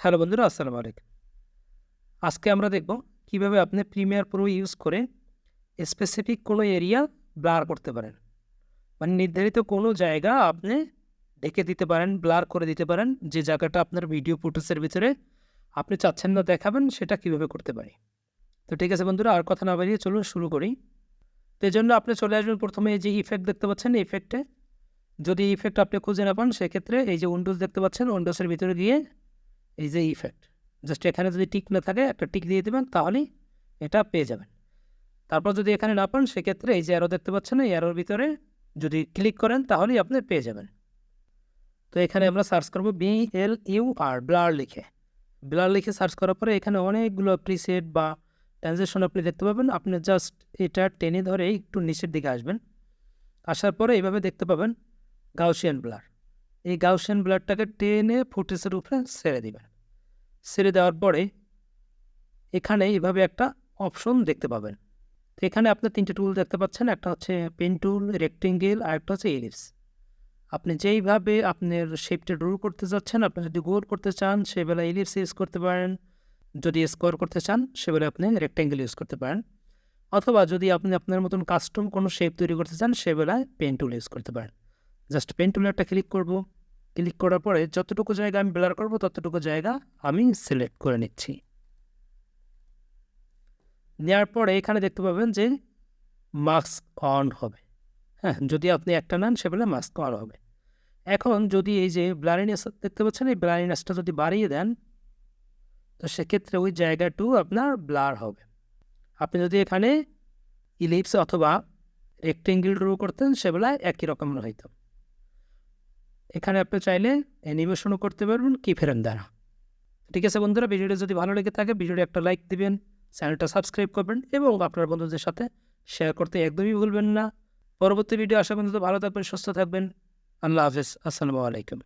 Hello বন্ধুরা, আসসালামু আলাইকুম। আজকে আমরা দেখব কিভাবে আপনি প্রিমিয়ার প্রো ইউজ করে স্পেসিফিক কোনো এরিয়া ব্লার করতে পারেন। মানে নির্ধারিত কোনো জায়গা আপনি ঢেকে দিতে পারেন, ব্লার করে দিতে পারেন। যে জায়গাটা আপনার ভিডিও ফুটেজের ভিতরে আপনি চাচ্ছেন না দেখাবেন, সেটা কিভাবে করতে পারি। তো ঠিক আছে বন্ধুরা, আর কথা না বাড়িয়ে চলুন শুরু করি। তো এজন্য আপনি চলে আসবেন প্রথমে এই যে ইফেক্ট দেখতে পাচ্ছেন, এই ইফেক্টে। যদি ইফেক্ট আপনি খুঁজে না পান, সেক্ষেত্রে এই যে উইন্ডোজ দেখতে পাচ্ছেন, উইন্ডোজের ভিতরে গিয়ে এই যে ইফেক্ট, জাস্ট এখানে যদি টিক না থাকে একটা টিক দিয়ে দেবেন, তাহলেই এটা পেয়ে যাবেন। তারপর যদি এখানে না পান, সেক্ষেত্রে এই যে অ্যারো দেখতে পাচ্ছেন, এই অ্যারোর ভিতরে যদি ক্লিক করেন তাহলেই আপনি পেয়ে যাবেন। তো এখানে আমরা সার্চ করব BLUR, ব্লার লিখে। ব্লার লিখে সার্চ করার পরে এখানে অনেকগুলো প্রিসেট বা ট্রানজেকশন আপনি দেখতে পাবেন। আপনি জাস্ট এটা টেনে ধরে একটু নিচের দিকে আসবেন। আসার পরে এইভাবে দেখতে পাবেন গাউসিয়ান ব্লার। এই গাউসিয়ান ব্লারটাকে টেনে ফুটেজের উপরে ছেড়ে দিবেন। ছেড়ে দেওয়ার পরে এখানে এভাবে একটা অপশন দেখতে পাবেন। তো এখানে আপনার 3টে টুল দেখতে পাচ্ছেন। একটা হচ্ছে পেন টুল, রেক্টেঙ্গেল, আর একটা হচ্ছে এলিপস। আপনি যেইভাবে আপনার শেপটা ড্র করতে যাচ্ছেন, আপনি যদি গোল করতে চান সেবেলা এলিপস ইউজ করতে পারেন, যদি স্কোয়ার করতে চান সেবেলা আপনি রেক্টেঙ্গেল ইউজ করতে পারেন, অথবা যদি আপনি আপনার মতন কাস্টম কোনো শেপ তৈরি করতে চান সেবেলায় পেন টুল ইউজ করতে পারেন। জাস্ট পেন টুলে একটা ক্লিক করব। ক্লিক করার পরে যতটুকু জায়গা আমি ব্লার করব ততটুকু জায়গা আমি সিলেক্ট করে নিচ্ছি। নেওয়ার পরে এখানে দেখতে পাবেন যে মাস্ক অন হবে। হ্যাঁ, যদি আপনি একটা নেন সেবেলা মাস্ক অন হবে। এখন যদি এই যে ব্লারিনেস দেখতে পাচ্ছেন, এই ব্লারিনেসটা যদি বাড়িয়ে দেন, তো সেক্ষেত্রে ওই জায়গাটু আপনার ব্লার হবে। আপনি যদি এখানে ইলিপস অথবা রেক্টেঙ্গেল ড্র করতেন সেবেলায় একই রকমের হইতো। এখানে আপনি চাইলে অ্যানিমেশনও করতে পারবেন কি ফ্রেম দ্বারা। ঠিক আছে বন্ধুরা, ভিডিওটা যদি ভালো লেগে থাকে ভিডিওটা একটা লাইক দিবেন, চ্যানেলটা সাবস্ক্রাইব করবেন এবং আপনার বন্ধুদের সাথে শেয়ার করতে একদমই ভুলবেন না। পরবর্তী ভিডিও আসা পর্যন্ত ভালো থাকবেন, সুস্থ থাকবেন। আল্লাহ হাফেজ, আসসালামু আলাইকুম।